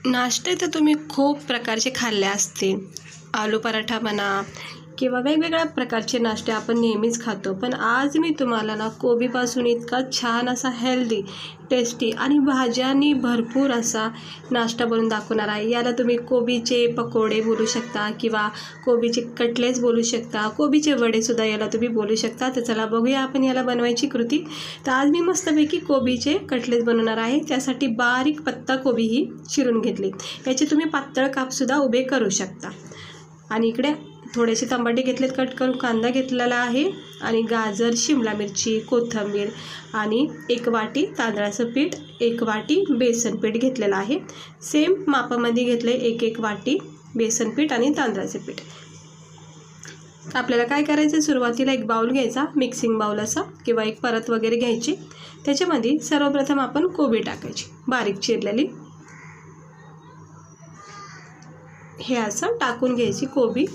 नाश्ते तर तुम्ही खूप प्रकारचे खाल्ले असतील. आलू पराठा म्हणा किंवा वेगवेगळ्या प्रकारचे नाश्ते आपण नेहमीच खातो. पण आज मी तुम्हाला ना कोबीपासून इतका छान असा हेल्दी, टेस्टी आणि भाज्यांनी भरपूर असा नाश्ता बनवून दाखवणार आहे. याला तुम्ही कोबीचे पकोडे बोलू शकता किंवा कोबीचे कटलेट्स बोलू शकता, कोबीचे वडेसुद्धा याला तुम्ही बोलू शकता. तर चला बघूया आपण याला बनवायची कृती. तर आज मी मस्तपैकी कोबीचे कटलेट्स बनवणार आहे. त्यासाठी बारीक पत्ता कोबी ही चिरून घेतली. याचे तुम्ही पातळ कापसुद्धा उभे करू शकता. आणि इकडे थोडेसे टमाटे घेतलेत कट करून, कांदा घेतलेला आहे आणि गाजर, शिमला मिरची, कोथिंबीर आणि 1 वाटी तांदळाचं पीठ, 1 वाटी बेसन पीठ घेतलेलं आहे. सेम मापामध्ये घेतले 1 वाटी बेसन पीठ आणि तांदळाचे पीठ. आपल्याला काय करायचं, सुरुवातीला एक बाउल घ्यायचा, मिक्सिंग बाउल असा किंवा एक परत वगैरे घ्यायची. त्याच्यामध्ये सर्वप्रथम आपण कोबी टाकायची बारीक चिरलेली. हे असं टाकून घ्यायची कोबी.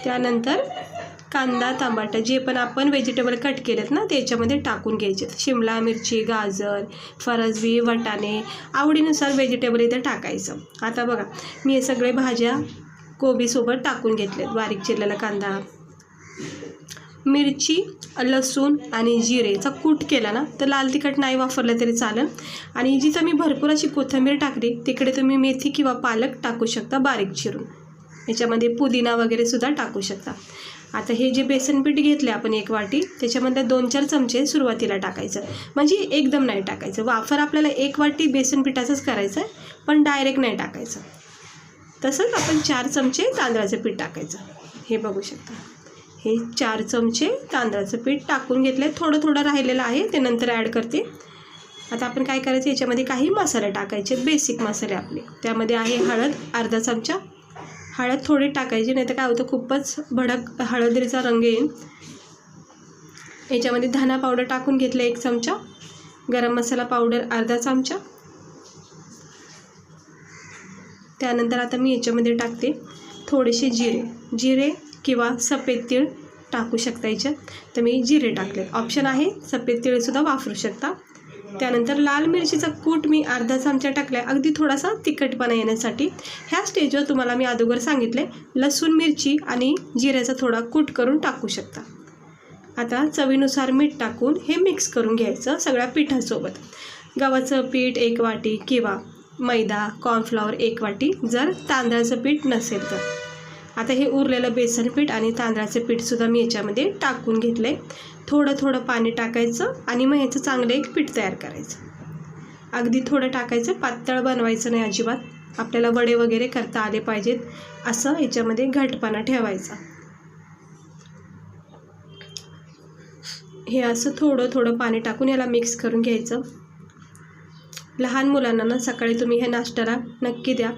त्यानंतर कांदा, टमाटर जे पण आपण व्हेजिटेबल कट केलेत ना त्याच्यामध्ये टाकून घ्यायचे. शिमला मिरची, गाजर, फरसबी, वाटाणे आवडीनुसार व्हेजिटेबल इथे टाकायचं. आता बघा मी हे सगळे भाज्या कोबीसोबत टाकून घेतलेत. बारीक चिरलेला कांदा, मिरची, लसूण आणि जिरेचा कूट केला ना तर लाल तिखट नाही वापरलं तरी चालेल. आणि जिथं मी भरपूर अशी कोथिंबीर टाकली तिकडे तुम्ही मेथी किंवा पालक टाकू शकता बारीक चिरून. याच्यामध्ये पुदिना वगैरे सुद्धा टाकू शकता. आता हे जे बेसन पीठ घेतले आपण 1 वाटी, त्याच्यामध्ये 2-4 चमचे सुरुवातीला टाकायचं. म्हणजे एकदम नाही टाकायचं. वाफर आपल्याला 1 वाटी बेसन पिठाचंच करायचं आहे, पण डायरेक्ट नाही टाकायचं. तसंच आपण 4 चमचे तांदळाचं पीठ टाकायचं. हे बघू शकता, हे 4 चमचे तांदळाचं पीठ टाकून घेतले. थोडं थोडं राहिलेलं आहे ते नंतर ॲड करते. आता आपण काय करायचं, याच्यामध्ये काही मसाले टाकायचे, बेसिक मसाले आपले. त्यामध्ये आहे हळद अर्धा चमचा. हळद थोडी टाकायची, नाही तर काय होतं खूपच भडक हळदीचा रंग येईल. याच्यामध्ये धना पावडर टाकून घेतलं 1 चमचा, गरम मसाला पावडर अर्धा चमचा. त्यानंतर आता मी याच्यामध्ये टाकते थोडेसे जिरे किंवा सफेद तीळ टाकू शकता याच्यात. तर मी जिरे टाकले, ऑप्शन आहे, सफेद तीळसुद्धा वापरू शकता. त्यानंतर लाल मिरचीचा कूट मी अर्धा चमचा टाकला आहे, अगदी थोडासा तिखटपणा येण्यासाठी. ह्या स्टेजवर तुम्हाला मी अगोदर सांगितले लसूण, मिरची आणि जिऱ्याचा थोडा कूट करून टाकू शकता. आता चवीनुसार मीठ टाकून हे मिक्स करून घ्यायचं सगळ्या पिठासोबत. गव्हाचं पीठ 1 वाटी किंवा मैदा, कॉर्नफ्लॉवर 1 वाटी जर तांदळाचं पीठ नसेल तर. आता हे उरलेलं बेसन पीठ आणि तांदळाचं पीठसुद्धा मी याच्यामध्ये टाकून घेतलं आहे. थोडं थोडं पाणी टाकायचं आणि मग ह्याचं चांगलं एक पीठ तयार करायचं. अगदी थोडं टाकायचं, पातळ बनवायचं नाही अजिबात. आपल्याला वडे वगैरे करता आले पाहिजेत असं याच्यामध्ये घटपणा ठेवायचा. हे असं थोडं थोडं पाणी टाकून याला मिक्स करून घ्यायचं. लहान मुलांना ना सकाळी तुम्ही हे नाश्त्याला नक्की द्या.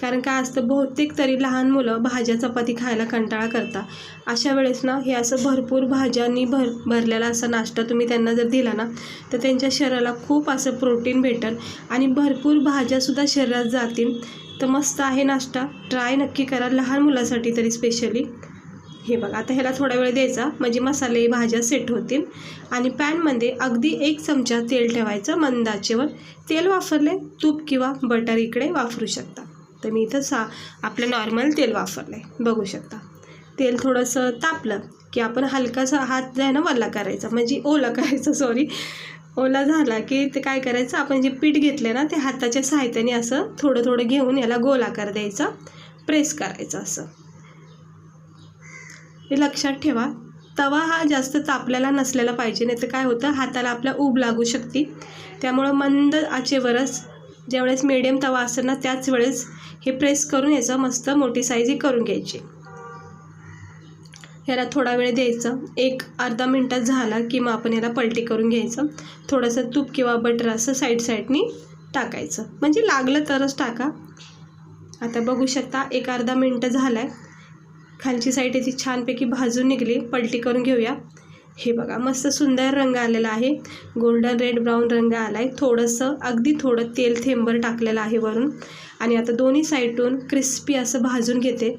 कारण काय असतं, बहुतेक तरी लहान मुलं भाज्या चपाती खायला कंटाळा करता. अशा वेळेस ना हे असं भरपूर भाज्यांनी भरलेला असा नाश्ता तुम्ही त्यांना जर दिला ना तर त्यांच्या शरीराला खूप असं प्रोटीन भेटेल आणि भरपूर भाज्यासुद्धा शरीरात जातील. तर मस्त आहे नाश्ता, ट्राय नक्की करा लहान मुलासाठी तरी स्पेशली. हे बघा आता ह्याला थोडा वेळ द्यायचा म्हणजे मसाले भाज्या सेट होतील. आणि पॅनमध्ये अगदी 1 चमचा तेल ठेवायचं मंद आचेवर. तेल वापरले, तूप किंवा बटर इकडे वापरू शकता. तर मी इथं आपलं नॉर्मल तेल वापरलं आहे, बघू शकता. तेल थोडंसं तापलं की आपण हलकासा हात जे आहे ना वल्ला करायचा, म्हणजे ओला करायचा, ओला झाला की ते काय करायचं, आपण जे पीठ घेतलं ना ते हाताच्या सहाय्याने असं थोडं थोडं घेऊन याला गोलाकार द्यायचा, प्रेस करायचं असं. हे लक्षात ठेवा, तवा हा जास्त तापलेला नसलेला पाहिजे, नाही तर काय होतं हाताला आपल्या ऊब लागू शकते. त्यामुळं मंद आचेवरच ज्यावेळेस मीडियम तवा असेल ना त्याच वेळेस हे प्रेस करून याचं मस्त मोठी साईज ही करून घ्यायची. याला थोडा वेळ द्यायचं, 1-अर्धा मिनटात झाला की मग आपण याला पलटी करून घ्यायचं. थोडंसं तूप किंवा बटर असं साईडनी टाकायचं, म्हणजे लागलं तरच टाका. आता बघू शकता 1-अर्धा मिनटं झालं आहे. खालची साईड याची छानपैकी भाजून निघली. पलटी करून घेऊया. हे बघा मस्त सुंदर रंग आलेला आहे, गोल्डन रेड ब्राऊन रंग आला आहे. थोडंसं अगदी थोडं तेल थेंबर टाकलेलं आहे वरून. आणि आता दोन्ही साईडून क्रिस्पी असं भाजून घेते.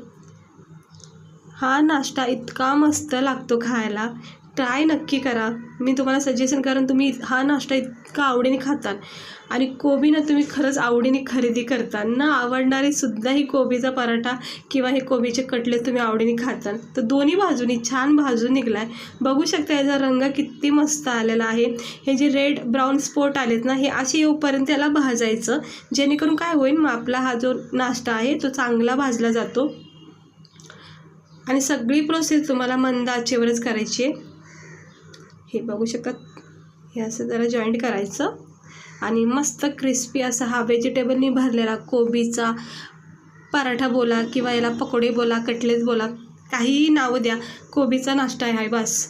हा नाश्ता इतका मस्त लागतो खायला, ट्राय नक्की करा. मी तुम्हाला सजेशन कारण तुम्ही हा नाश्ता इतका आवडीने खाता आणि कोबी ना तुम्ही खरंच आवडीने खरेदी करता ना, आवडणारे सुद्धा ही कोबीचा पराठा किंवा हे कोबीचे कटलेट तुम्ही आवडीने खाता. तर दोन्ही बाजूनी छान भाजून निघला आहे. बघू शकता याचा रंग किती मस्त आलेला आहे. हे जे रेड ब्राऊन स्पॉट आलेत ना, हे असे येऊपर्यंत याला भाजायचं, जेणेकरून काय होईल मग आपला हा जो नाश्ता आहे तो चांगला भाजला जातो. आणि सगळी प्रोसेस तुम्हाला मंद आचेवरच करायची आहे. हे बघू शकता, हे असं जरा जॉईंट करायचं आणि मस्त क्रिस्पी असा हा व्हेजिटेबलनी भरलेला कोबीचा पराठा बोला किंवा याला पकोडे बोला, कटलेट बोला, काहीही नावं द्या, कोबीचा नाश्ता आहे बस.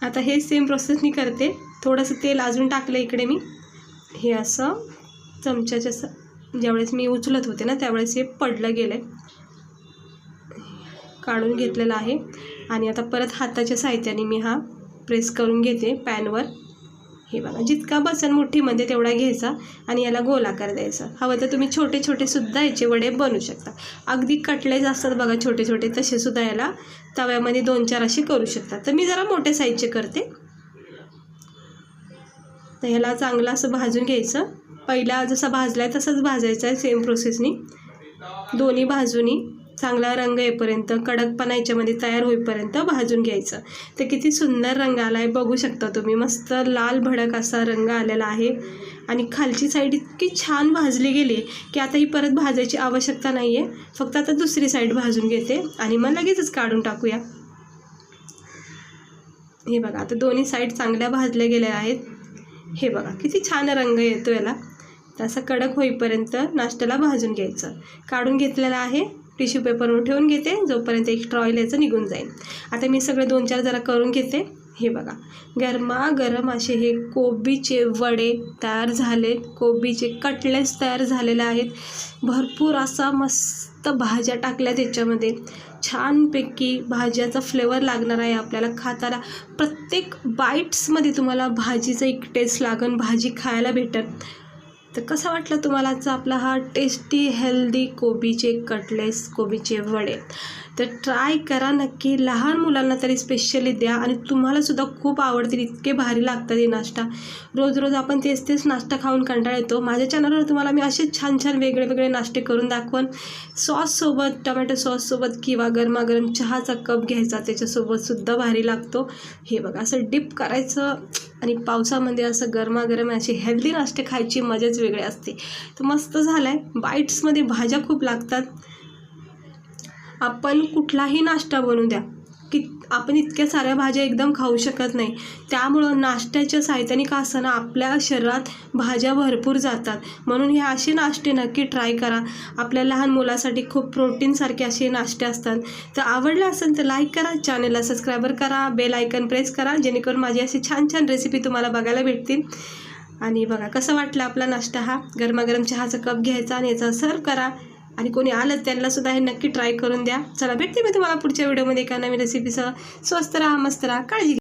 आता हे सेम प्रोसेसनी करते. थोडंसं तेल अजून टाकलं इकडे मी. हे असं चमच्याच्या ज्यावेळेस मी उचलत होते ना त्यावेळेस हे पडलं गेलं आहे, काढून घेतलेला आहे. आणि आता परत हाताच्या साहाय्याने मी हा प्रेस करून घेते पॅनवर. हे बघा, जितका बसन मुठीमध्ये तेवढा घ्यायचा आणि याला गोलाकार द्यायचा. हवं तर तुम्ही छोटे छोटे सुद्धा याचे वडे बनवू शकता. अगदी कटलेट असतात बघा छोटे छोटे, तसे सुद्धा याला तव्यामध्ये 2-4 असे करू शकता. तर मी जरा मोठ्या साईजचे करते. तर ह्याला चांगलं असं भाजून घ्यायचं. पहिला जसा भाजला आहे तसाच भाजायचा आहे सेम प्रोसेसनी. दोन्ही बाजूनी चांगला रंग येईपर्यंत, कडकपणा याच्यामध्ये तयार होईपर्यंत भाजून घ्यायचं. तर किती सुंदर रंग आला आहे बघू शकता तुम्ही. मस्त लाल भडक असा रंग आलेला आहे आणि खालची साईड इतकी छान भाजली गेली की आता ही परत भाजायची आवश्यकता नाही आहे. फक्त आता दुसरी साईड भाजून घेते आणि मग लगेचच काढून टाकूया. हे बघा, आता दोन्ही साईड चांगल्या भाजल्या गेल्या आहेत. हे बघा किती छान रंग येतो याला. तसा कडक होईपर्यंत नाश्त्याला भाजून घ्यायचं. काढून घेतलेला आहे, टिश्यू पेपरवर ठेवून घेते जोपर्यंत एक्स्ट्रा ऑइल याचं निघून जाईल. आता मी सगळे 2-4 जरा करून घेते. हे बघा, गरमागरम असे हे कोबीचे वडे तयार झालेत, कोबीचे कटलेट्स तयार झालेले आहेत. भरपूर असा मस्त भाज्या टाकल्या त्याच्यामध्ये, छानपैकी भाज्याचा फ्लेवर लागणार आहे आपल्याला खाताना. प्रत्येक बाईट्समध्ये तुम्हाला भाजीचं एक टेस्ट लागन, भाजी खायला भेटत. तर कसा वाटला तुम्हाला आजचा आपला हा टेस्टी हेल्दी कोबीचे कटलेट्स, कोबीचे वडे? तर ट्राय करा नक्की. लहान मुलांना तरी स्पेशली द्या आणि तुम्हालासुद्धा खूप आवडतील, इतके भारी लागतात हे नाश्ता. रोज रोज आपण तेच नाश्ता खाऊन कंटाळा येतो. माझ्या चॅनलवर तुम्हाला मी असे छान छान वेगळे वेगळे नाश्ते करून दाखवन. सॉससोबत, टमॅटो सॉससोबत किंवा गरमागरम चहाचा कप घ्यायचा त्याच्यासोबतसुद्धा भारी लागतो. हे बघा, असं डिप करायचं आणि पावसामध्ये असं गरमागरम असे हेल्दी नाश्ते खायची मजाच वेगळी असते. तर मस्त झालं आहे. बाईट्समध्ये भाज्या खूप लागतात. आपण कुठलाही नाश्ता बनवू द्या की आपण इतक्या साऱ्या भाज्या एकदम खाऊ शकत नाही. त्यामुळं नाश्त्याच्या साहित्याने का असं ना आपल्या शरीरात भाज्या भरपूर जातात. म्हणून हे असे नाश्ते नक्की ट्राय करा. आपल्या लहान मुलासाठी खूप प्रोटीनसारखे असे नाश्ते असतात. तर आवडलं असेल तर लाईक करा, चॅनलला सबस्क्राईबर करा, बेल आयकन प्रेस करा, जेणेकरून माझी अशी छान छान रेसिपी तुम्हाला बघायला भेटतील. आणि बघा कसं वाटलं आपला नाश्ता हा. गरमागरम चहाचा कप घ्यायचा आणि याचा सर्व करा. आणि कोणी आलं त्यांनासुद्धा हे नक्की ट्राय करून द्या. चला, भेटते मी तुम्हाला पुढच्या व्हिडिओमध्ये एका नवीन रेसिपीसह. स्वस्त राहा, मस्त राहा, काळजी घ्या.